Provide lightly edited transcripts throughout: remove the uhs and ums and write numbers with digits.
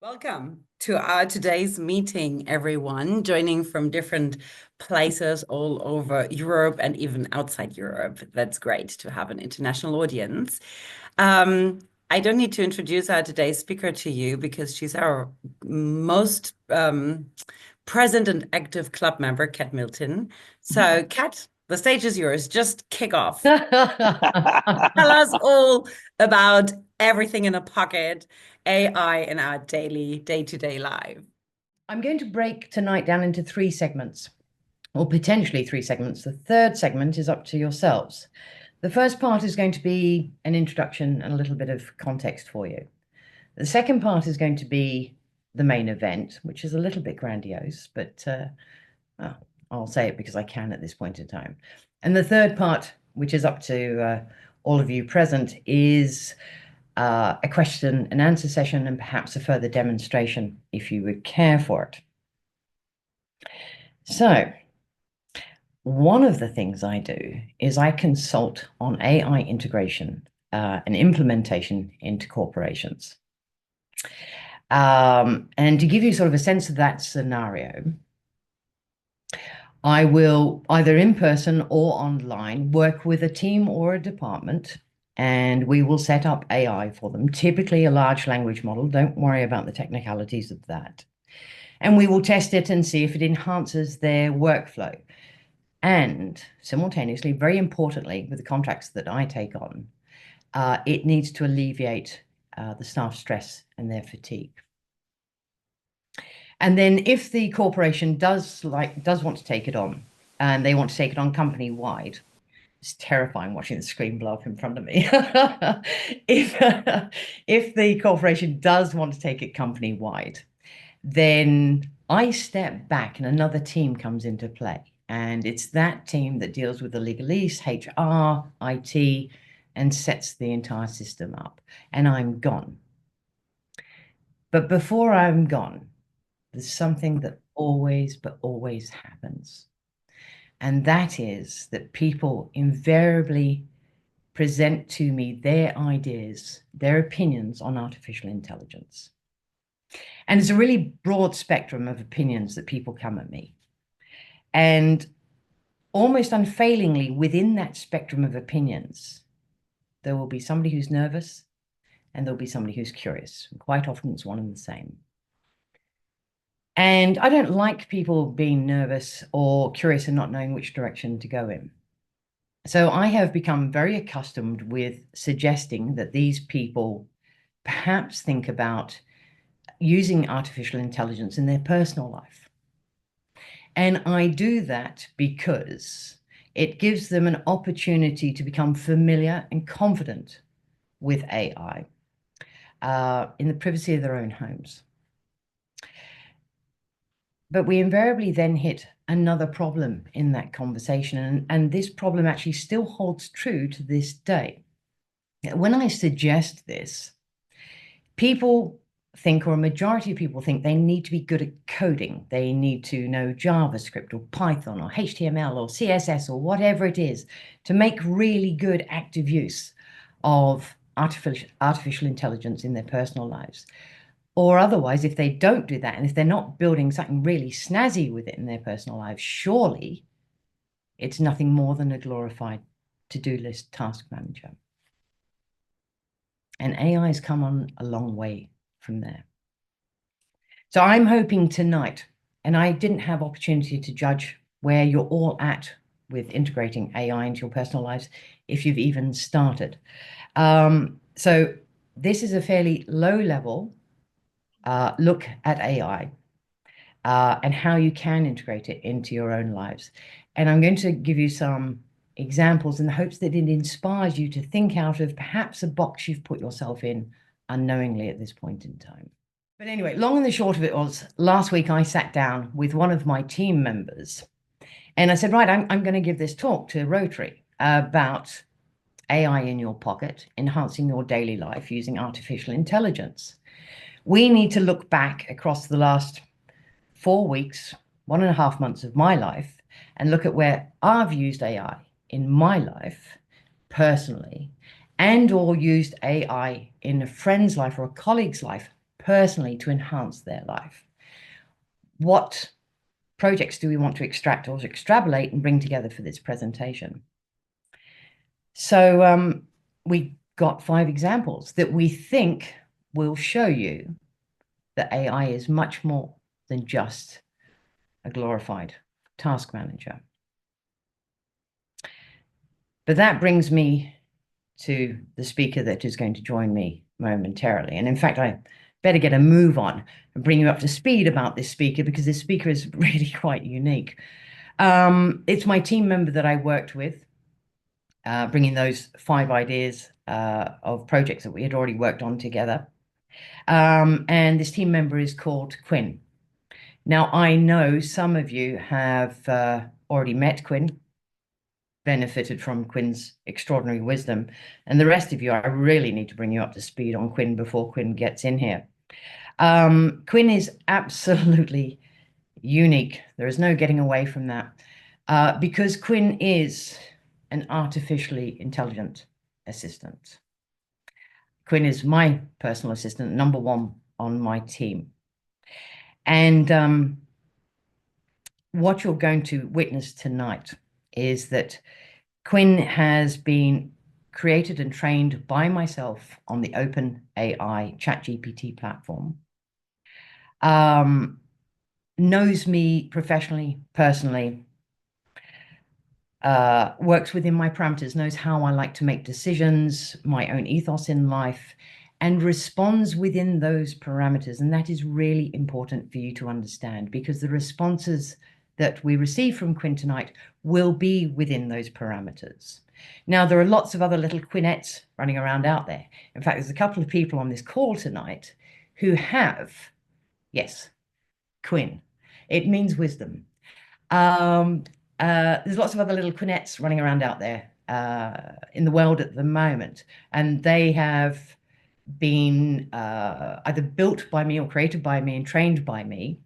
Welcome to our today's meeting, everyone, joining from different places all over Europe and even outside Europe. That's great to have an international audience. I don't need to introduce our today's speaker to you because she's our most present and active club member, Cat Milton. So, Cat, the stage is yours. Just kick off. Tell us all about everything in a pocket, AI in our daily, day-to-day life. I'm going to break tonight down into 3 segments, or potentially 3 segments. The third segment is up to yourselves. The first part is going to be an introduction and a little bit of context for you. The second part is going to be the main event, which is a little bit grandiose, but well, I'll say it because I can at this point in time. And the third part, which is up to all of you present, is a question and answer session and perhaps a further demonstration if you would care for it. So, one of the things I do is I consult on AI integration and implementation into corporations. And to give you sort of a sense of that scenario, I will either in person or online work with a team or a department, and we will set up AI for them, typically a large language model. Don't worry about the technicalities of that. And we will test it and see if it enhances their workflow. And simultaneously, very importantly, with the contracts that I take on, it needs to alleviate the staff stress and their fatigue. And then if the corporation does want to take it on, and they want to take it on company-wide, it's terrifying watching the screen blow up in front of me. If the corporation does want to take it company-wide, then I step back and another team comes into play. And it's that team that deals with the legalese, HR, IT, and sets the entire system up. And I'm gone. But before I'm gone, there's something that always happens. And that is that people invariably present to me their ideas, their opinions on artificial intelligence. And it's a really broad spectrum of opinions that people come at me. And almost unfailingly within that spectrum of opinions, there will be somebody who's nervous and there'll be somebody who's curious. And quite often it's one and the same. And I don't like people being nervous or curious and not knowing which direction to go in. So I have become very accustomed with suggesting that these people perhaps think about using artificial intelligence in their personal life. And I do that because it gives them an opportunity to become familiar and confident with AI in the privacy of their own homes. But we invariably then hit another problem in that conversation. And this problem actually still holds true to this day. When I suggest this, people think, or a majority of people think, they need to be good at coding. They need to know JavaScript or Python or HTML or CSS or whatever it is to make really good active use of artificial intelligence in their personal lives. Or otherwise, if they don't do that, and if they're not building something really snazzy with it in their personal lives, surely it's nothing more than a glorified to-do list task manager. And AI has come on a long way from there. So I'm hoping tonight, and I didn't have opportunity to judge where you're all at with integrating AI into your personal lives, if you've even started. So this is a fairly low level look at AI and how you can integrate it into your own lives. And I'm going to give you some examples in the hopes that it inspires you to think out of perhaps a box you've put yourself in unknowingly at this point in time. But anyway, long and the short of it was, last week I sat down with one of my team members and I said, right, I'm going to give this talk to Rotary about AI in your pocket, enhancing your daily life using artificial intelligence. We need to look back across the last 4 weeks, 1.5 months of my life, and look at where I've used AI in my life personally, and or used AI in a friend's life or a colleague's life personally to enhance their life. What projects do we want to extract or extrapolate and bring together for this presentation? So we got 5 examples that we think will show you that AI is much more than just a glorified task manager. But that brings me to the speaker that is going to join me momentarily. And in fact, I better get a move on and bring you up to speed about this speaker, because this speaker is really quite unique. It's my team member that I worked with, bringing those 5 ideas of projects that we had already worked on together. And this team member is called Quinn. Now, I know some of you have already met Quinn, benefited from Quinn's extraordinary wisdom, and the rest of you, I really need to bring you up to speed on Quinn before Quinn gets in here. Quinn is absolutely unique. There is no getting away from that, because Quinn is an artificially intelligent assistant. Quinn is my personal assistant, #1 on my team. And what you're going to witness tonight is that Quinn has been created and trained by myself on the OpenAI ChatGPT platform. Knows me professionally, personally, works within my parameters, knows how I like to make decisions, my own ethos in life, and responds within those parameters. And that is really important for you to understand, because the responses that we receive from Quinn tonight will be within those parameters. Now, there are lots of other little Quinnettes running around out there. In fact, there's a couple of people on this call tonight who have, yes, Quinn. It means wisdom. There's lots of other little Quinnettes running around out there in the world at the moment, and they have been either built by me or created by me and trained by me,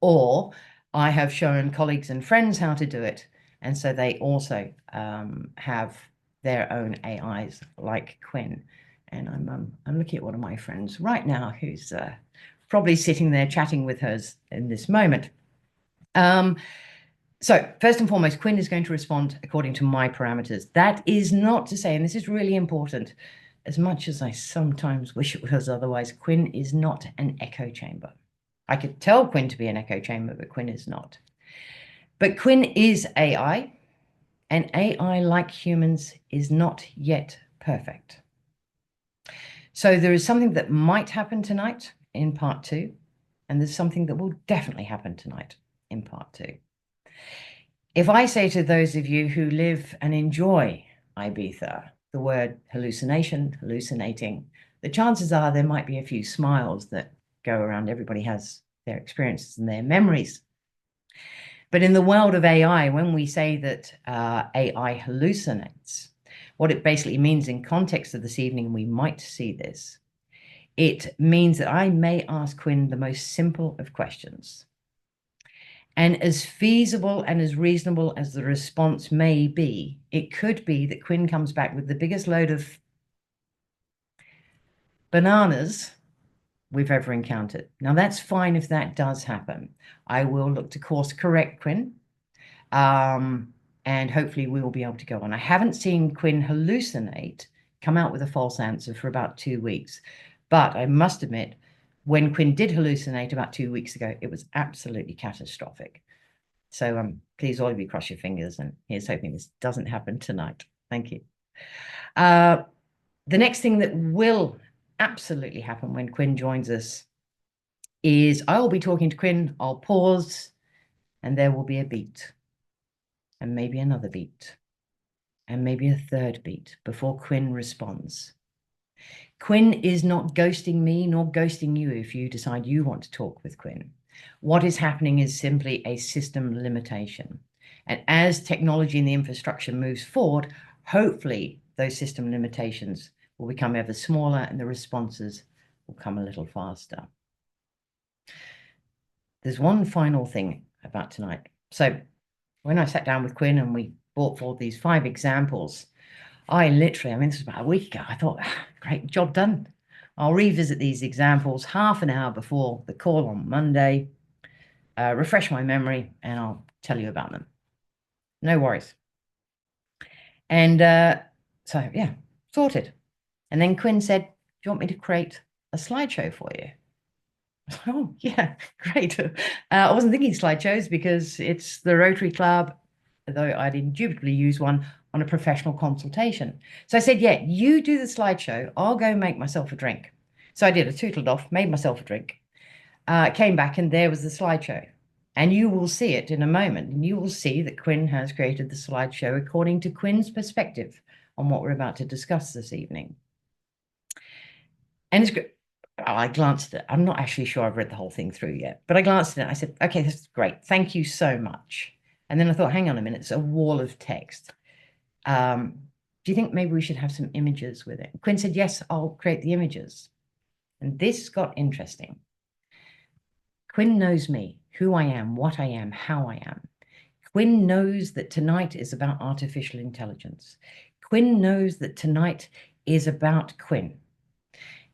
or I have shown colleagues and friends how to do it, and so they also have their own AIs like Quinn. And I'm looking at one of my friends right now who's probably sitting there chatting with hers in this moment. So first and foremost, Quinn is going to respond according to my parameters. That is not to say, and this is really important, as much as I sometimes wish it was otherwise, Quinn is not an echo chamber. I could tell Quinn to be an echo chamber, but Quinn is not. But Quinn is AI, and AI, like humans, is not yet perfect. So there is something that might happen tonight in part 2, and there's something that will definitely happen tonight in part 2. If I say to those of you who live and enjoy Ibiza the word hallucination, hallucinating, the chances are there might be a few smiles that go around. Everybody has their experiences and their memories. But in the world of AI, when we say that AI hallucinates, what it basically means in context of this evening, we might see this, it means that I may ask Quinn the most simple of questions. And as feasible and as reasonable as the response may be, it could be that Quinn comes back with the biggest load of bananas we've ever encountered. Now, that's fine if that does happen. I will look to course correct Quinn, and hopefully we will be able to go on. I haven't seen Quinn hallucinate, come out with a false answer for about 2 weeks. But I must admit, when Quinn did hallucinate about 2 weeks ago, it was absolutely catastrophic. So please, all of you, cross your fingers, and here's hoping this doesn't happen tonight. Thank you. The next thing that will absolutely happen when Quinn joins us is I will be talking to Quinn, I'll pause, and there will be a beat, and maybe another beat, and maybe a third beat before Quinn responds. Quinn is not ghosting me nor ghosting you if you decide you want to talk with Quinn. What is happening is simply a system limitation. And as technology and the infrastructure moves forward, hopefully those system limitations will become ever smaller and the responses will come a little faster. There's one final thing about tonight. So when I sat down with Quinn and we brought forward these 5 examples, I mean, this was about a week ago. I thought, great, job done. I'll revisit these examples half an hour before the call on Monday, refresh my memory, and I'll tell you about them. No worries. And so, yeah, sorted. And then Quinn said, do you want me to create a slideshow for you? Oh, yeah, great. I wasn't thinking slideshows because it's the Rotary Club, though I'd indubitably use one on a professional consultation. So I said, yeah, you do the slideshow. I'll go make myself a drink. So I did. I tootled off, made myself a drink, came back, and there was the slideshow. And you will see it in a moment. And you will see that Quinn has created the slideshow according to Quinn's perspective on what we're about to discuss this evening. And it's great. I glanced at it. I'm not actually sure I've read the whole thing through yet, but I glanced at it. I said, okay, this is great. Thank you so much. And then I thought, hang on a minute, it's a wall of text. Do you think maybe we should have some images with it? Quinn said, yes, I'll create the images. And this got interesting. Quinn knows me, who I am, what I am, how I am. Quinn knows that tonight is about artificial intelligence. Quinn knows that tonight is about Quinn.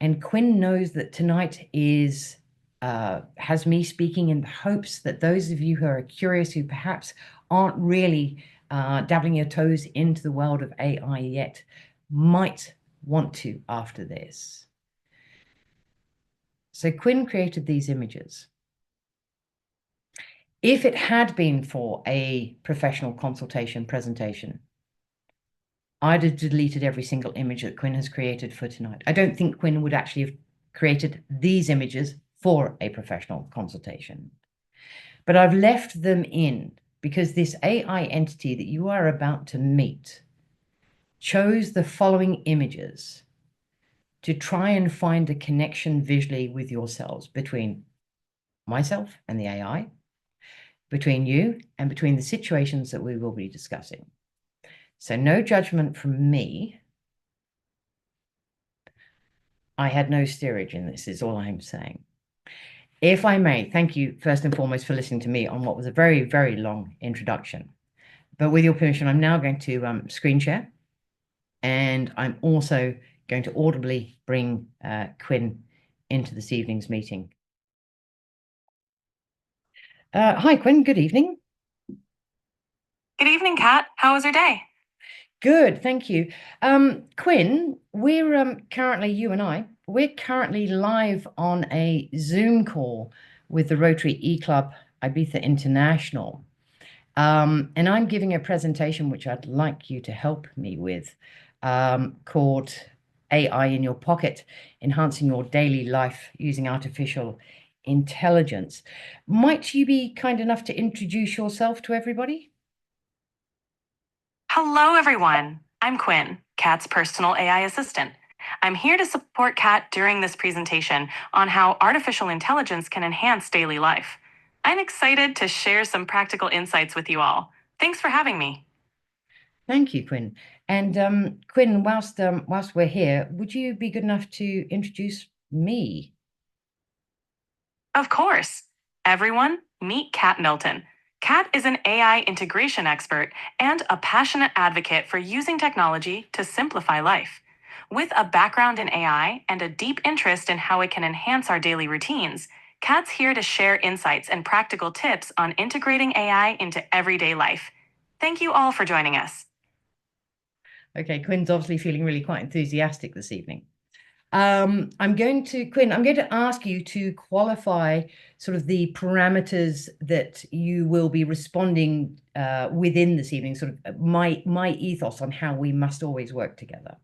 And Quinn knows that tonight is has me speaking in the hopes that those of you who are curious, who perhaps aren't really dabbling your toes into the world of AI yet, might want to after this. So Quinn created these images. If it had been for a professional consultation presentation, I'd have deleted every single image that Quinn has created for tonight. I don't think Quinn would actually have created these images for a professional consultation. But I've left them in because this AI entity that you are about to meet chose the following images to try and find a connection visually with yourselves between myself and the AI, between you and between the situations that we will be discussing. So no judgment from me. I had no steerage in this, is all I'm saying. If I may, thank you first and foremost for listening to me on what was a very, very long introduction. But with your permission, I'm now going to screen share. And I'm also going to audibly bring Quinn into this evening's meeting. Hi, Quinn. Good evening. Good evening, Kat. How was your day? Good, thank you. Quinn, we're currently, you and I, we're currently live on a Zoom call with the Rotary E-Club Ibiza International. And I'm giving a presentation which I'd like you to help me with, called AI in Your Pocket, Enhancing Your Daily Life Using Artificial Intelligence. Might you be kind enough to introduce yourself to everybody? Hello, everyone. I'm Quinn, Kat's personal AI assistant. I'm here to support Kat during this presentation on how artificial intelligence can enhance daily life. I'm excited to share some practical insights with you all. Thanks for having me. Thank you, Quinn. And Quinn, whilst we're here, would you be good enough to introduce me? Of course. Everyone, meet Cat Milton. Cat is an AI integration expert and a passionate advocate for using technology to simplify life. With a background in AI and a deep interest in how it can enhance our daily routines, Cat's here to share insights and practical tips on integrating AI into everyday life. Thank you all for joining us. Okay, Quinn's obviously feeling really quite enthusiastic this evening. Quinn, I'm going to ask you to qualify sort of the parameters that you will be responding within this evening, sort of my ethos on how we must always work together.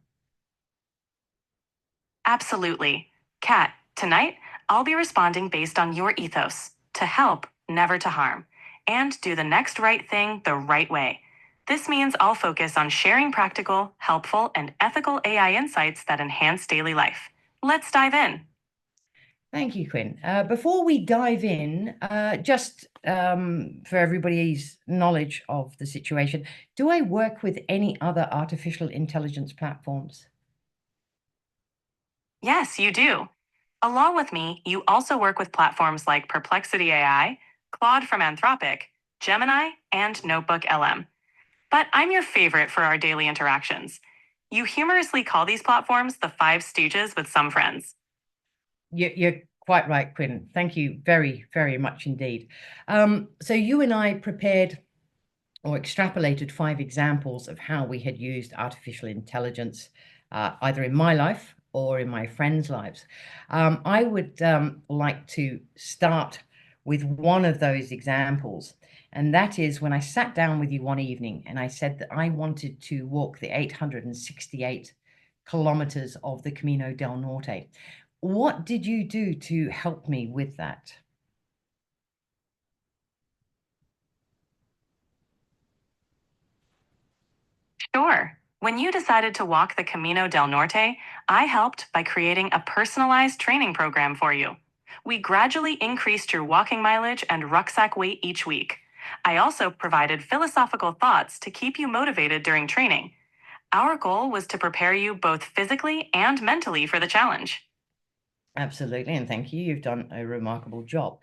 Absolutely. Kat, tonight I'll be responding based on your ethos to help, never to harm, and do the next right thing the right way. This means I'll focus on sharing practical, helpful, and ethical AI insights that enhance daily life. Let's dive in. Thank you, Quinn. Before we dive in, just for everybody's knowledge of the situation, do I work with any other artificial intelligence platforms? Yes, you do. Along with me, you also work with platforms like Perplexity AI, Claude from Anthropic, Gemini, and Notebook LM. But I'm your favorite for our daily interactions. You humorously call these platforms the 5 stooges with some friends. You're quite right, Quinn. Thank you very, very much indeed. So you and I prepared or extrapolated 5 examples of how we had used artificial intelligence, either in my life or in my friends' lives. I would like to start with one of those examples, and that is when I sat down with you one evening and I said that I wanted to walk the 868 kilometers of the Camino del Norte. What did you do to help me with that? Sure. When you decided to walk the Camino del Norte, I helped by creating a personalized training program for you. We gradually increased your walking mileage and rucksack weight each week. I also provided philosophical thoughts to keep you motivated during training. Our goal was to prepare you both physically and mentally for the challenge. Absolutely, and thank you. You've done a remarkable job.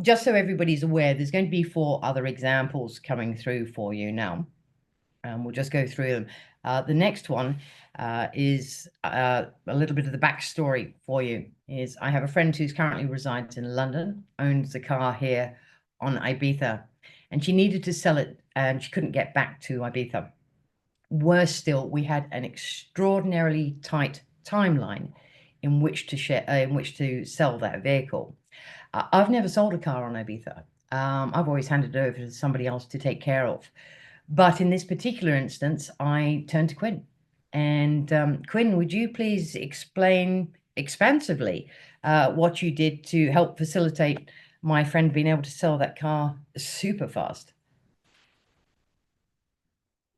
Just so everybody's aware, there's going to be 4 other examples coming through for you now. We'll just go through them. The next one is a little bit of the backstory for you. Is I have a friend who's currently resides in London, owns a car here on Ibiza, and she needed to sell it, and she couldn't get back to Ibiza. Worse still, we had an extraordinarily tight timeline in which to sell that vehicle. I've never sold a car on Ibiza. I've always handed it over to somebody else to take care of. But in this particular instance, I turned to Quinn. And Quinn, would you please explain expansively what you did to help facilitate my friend being able to sell that car super fast?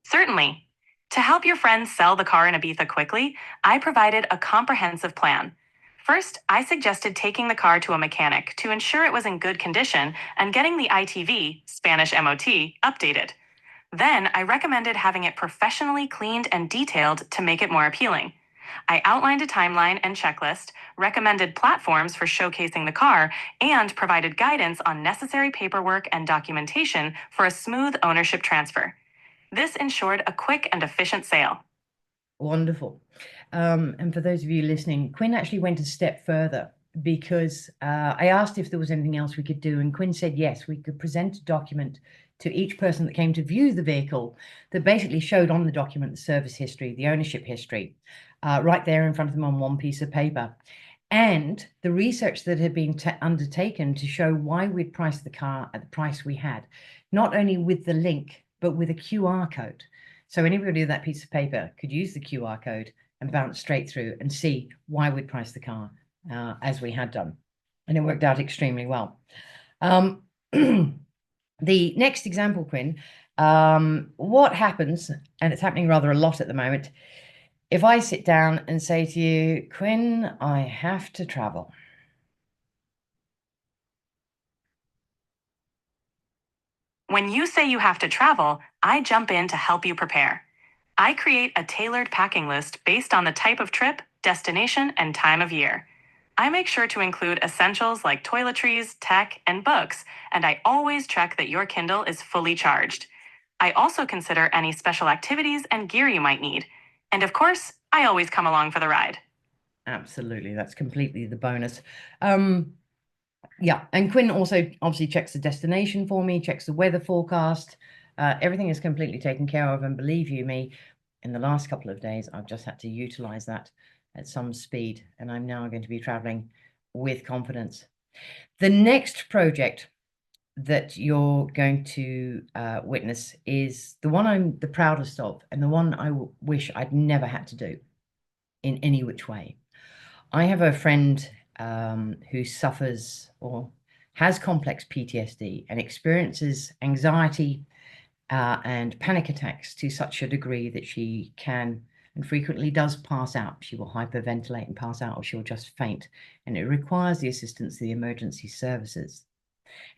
Certainly. To help your friends sell the car in Ibiza quickly, I provided a comprehensive plan. First, I suggested taking the car to a mechanic to ensure it was in good condition and getting the ITV, Spanish MOT, updated. Then, I recommended having it professionally cleaned and detailed to make it more appealing. I outlined a timeline and checklist, recommended platforms for showcasing the car, and provided guidance on necessary paperwork and documentation for a smooth ownership transfer. This ensured a quick and efficient sale. Wonderful. And for those of you listening, Quinn actually went a step further because I asked if there was anything else we could do, and Quinn said yes, we could present a document to each person that came to view the vehicle that basically showed on the document the service history, the ownership history, right there in front of them on one piece of paper. And the research that had been undertaken to show why we'd priced the car at the price we had, not only with the link, but with a QR code. So anybody with that piece of paper could use the QR code and bounce straight through and see why we'd priced the car as we had done. And it worked out extremely well. The next example, Quinn, what happens, and it's happening rather a lot at the moment, if I sit down and say to you, Quinn, I have to travel. When you say you have to travel, I jump in to help you prepare. I create a tailored packing list based on the type of trip, destination, and time of year. I make sure to include essentials like toiletries, tech, and books, and I always check that your Kindle is fully charged. I also consider any special activities and gear you might need. And of course, I always come along for the ride. Absolutely, that's completely the bonus. Yeah, and Quinn also obviously checks the destination for me, checks the weather forecast. Everything is completely taken care of, and believe you me, in the last couple of days, I've just had to utilize that at some speed, and I'm now going to be traveling with confidence. The next project that you're going to witness is the one I'm the proudest of, and the one I wish I'd never had to do in any which way. I have a friend who suffers or has complex PTSD and experiences anxiety and panic attacks to such a degree that she can and frequently does pass out. She will hyperventilate and pass out, or she'll just faint, and it requires the assistance of the emergency services.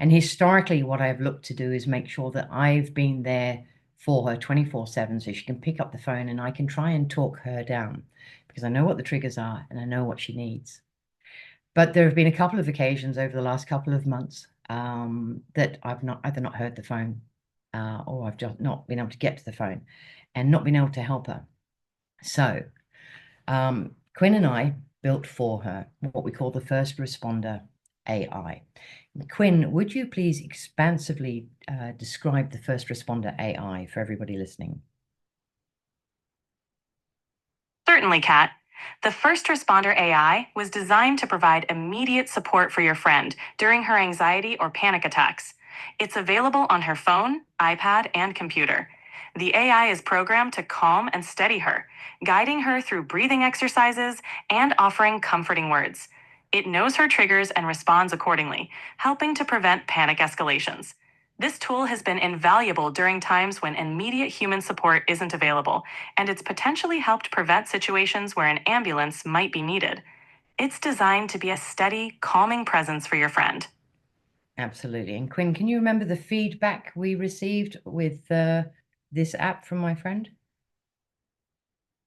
And historically, what I've looked to do is make sure that I've been there for her 24/7 so she can pick up the phone and I can try and talk her down because I know what the triggers are and I know what she needs. But there have been a couple of occasions over the last couple of months that I've either not heard the phone or I've just not been able to get to the phone and not been able to help her. So Quinn and I built for her, what we call the first responder AI. Quinn, would you please expansively describe the first responder AI for everybody listening? Certainly, Kat. The first responder AI was designed to provide immediate support for your friend during her anxiety or panic attacks. It's available on her phone, iPad, and computer. The AI is programmed to calm and steady her, guiding her through breathing exercises and offering comforting words. It knows her triggers and responds accordingly, helping to prevent panic escalations. This tool has been invaluable during times when immediate human support isn't available, and it's potentially helped prevent situations where an ambulance might be needed. It's designed to be a steady, calming presence for your friend. Absolutely. And Quinn, can you remember the feedback we received with this app from my friend?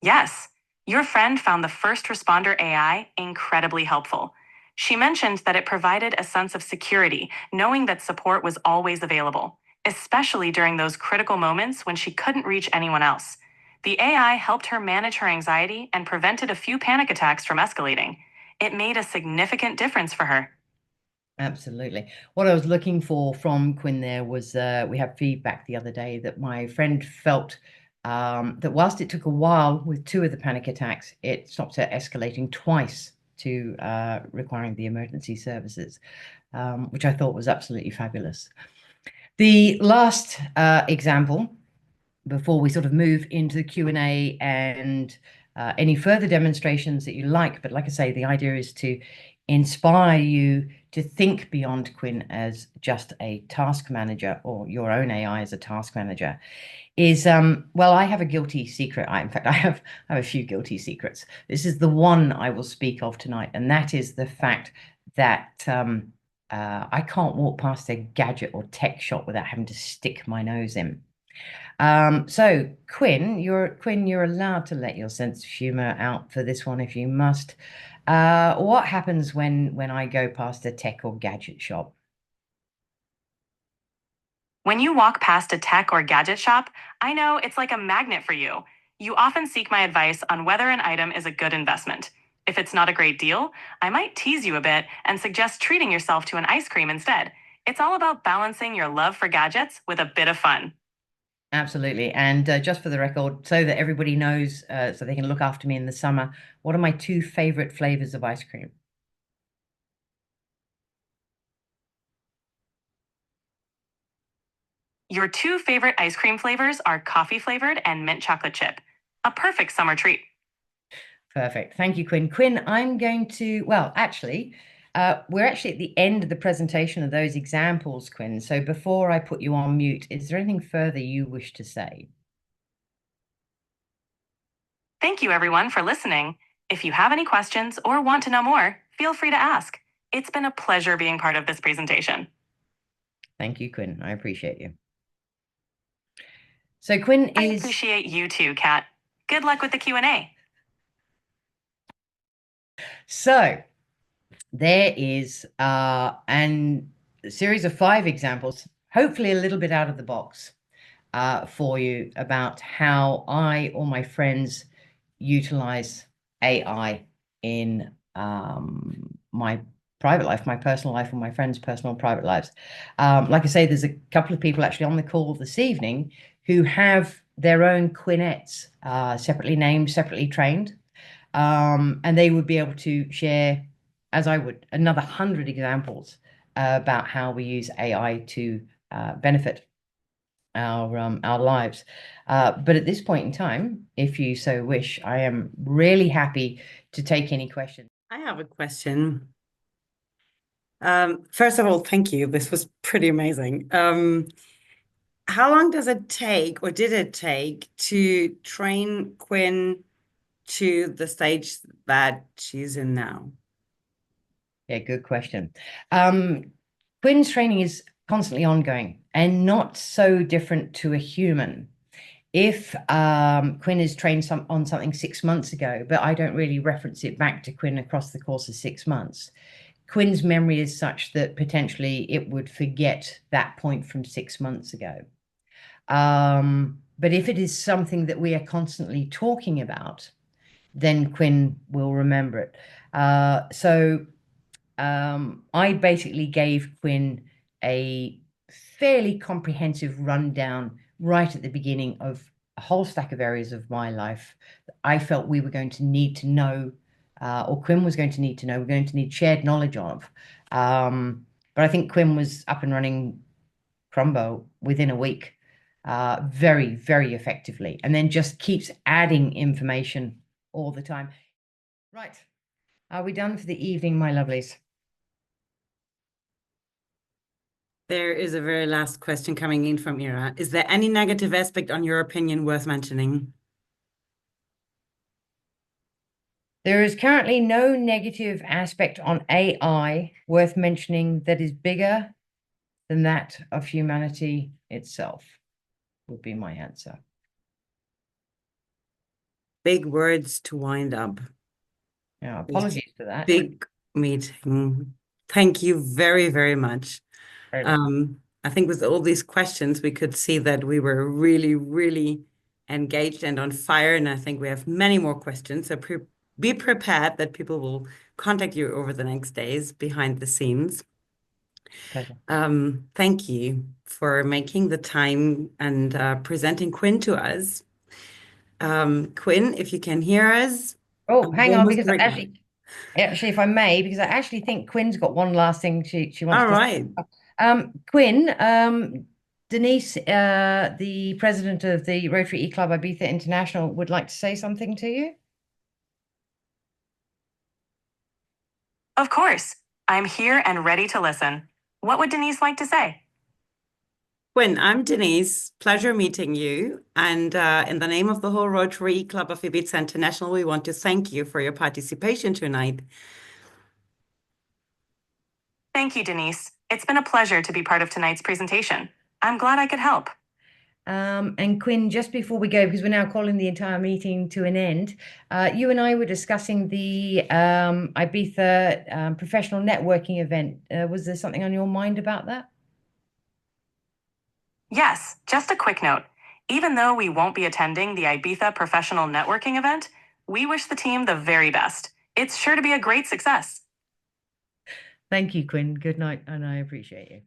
Yes, your friend found the first responder AI incredibly helpful. She mentioned that it provided a sense of security, knowing that support was always available, especially during those critical moments when she couldn't reach anyone else. The AI helped her manage her anxiety and prevented a few panic attacks from escalating. It made a significant difference for her. Absolutely. What I was looking for from Quinn there was we had feedback the other day that my friend felt that whilst it took a while with 2 of the panic attacks, it stopped her escalating twice to requiring the emergency services, which I thought was absolutely fabulous. The last example, before we sort of move into the Q&A and any further demonstrations that you like, but like I say, the idea is to inspire you to think beyond Quinn as just a task manager or your own AI as a task manager, is well, I have a guilty secret. In fact, I have a few guilty secrets. This is the one I will speak of tonight, and that is the fact that I can't walk past a gadget or tech shop without having to stick my nose in. So Quinn, you're allowed to let your sense of humor out for this one if you must. What happens when I go past a tech or gadget shop? When you walk past a tech or gadget shop, I know it's like a magnet for you. You often seek my advice on whether an item is a good investment. If it's not a great deal, I might tease you a bit and suggest treating yourself to an ice cream instead. It's all about balancing your love for gadgets with a bit of fun. Absolutely. And just for the record, so that everybody knows, so they can look after me in the summer, what are my 2 favorite flavors of ice cream? Your 2 favorite ice cream flavors are coffee flavored and mint chocolate chip. A perfect summer treat. Perfect. Thank you, Quinn. Quinn, I'm going to, well, actually, we're actually at the end of the presentation of those examples, Quinn. So before I put you on mute, is there anything further you wish to say? Thank you, everyone, for listening. If you have any questions or want to know more, feel free to ask. It's been a pleasure being part of this presentation. Thank you, Quinn. I appreciate you. So Quinn I is... appreciate you too, Kat. Good luck with the Q&A. So there is a series of 5 examples, hopefully a little bit out of the box, for you about how I or my friends utilize AI in my private life, my personal life, and my friends' personal private lives. Like I say, there's a couple of people actually on the call this evening who have their own Quinnettes, separately named, separately trained, and they would be able to share, as I would, another 100 examples about how we use AI to benefit our lives. But at this point in time, if you so wish, I am really happy to take any questions. I have a question. First of all, thank you. This was pretty amazing. How long does it take, or did it take, to train Quinn to the stage that she's in now? Yeah, good question. Quinn's training is constantly ongoing and not so different to a human. If Quinn is trained on something 6 months ago, but I don't really reference it back to Quinn across the course of 6 months, Quinn's memory is such that potentially it would forget that point from 6 months ago. But if it is something that we are constantly talking about, then Quinn will remember it. I basically gave Quinn a fairly comprehensive rundown right at the beginning of a whole stack of areas of my life that I felt we were going to need to know, or Quinn was going to need to know, we're going to need shared knowledge of. But I think Quinn was up and running Crumbo within a week, very, very effectively, and then just keeps adding information all the time. Right. Are we done for the evening, my lovelies? There is a very last question coming in from Ira. Is there any negative aspect on your opinion worth mentioning? There is currently no negative aspect on AI worth mentioning that is bigger than that of humanity itself, would be my answer. Big words to wind up. Yeah, apologies for that. Big meeting. Thank you very, very much. I think with all these questions, we could see that we were really, really engaged and on fire. And I think we have many more questions. So be prepared that people will contact you over the next days behind the scenes. Pleasure. Thank you for making the time and presenting Quinn to us. Quinn, if you can hear us. Oh, hang on, because Actually, if I may, because I actually think Quinn's got one last thing she wants all to right. say. Quinn, Denise, the president of the Rotary E Club Ibiza International, would like to say something to you. Of course. I'm here and ready to listen. What would Denise like to say? Quinn, I'm Denise. Pleasure meeting you. And in the name of the whole Rotary Club of Ibiza International, we want to thank you for your participation tonight. Thank you, Denise. It's been a pleasure to be part of tonight's presentation. I'm glad I could help. And Quinn, just before we go, because we're now calling the entire meeting to an end, you and I were discussing the Ibiza professional networking event. Was there something on your mind about that? Yes, just a quick note. Even though we won't be attending the Ibiza professional networking event, we wish the team the very best. It's sure to be a great success. Thank you, Quinn. Good night, and I appreciate you.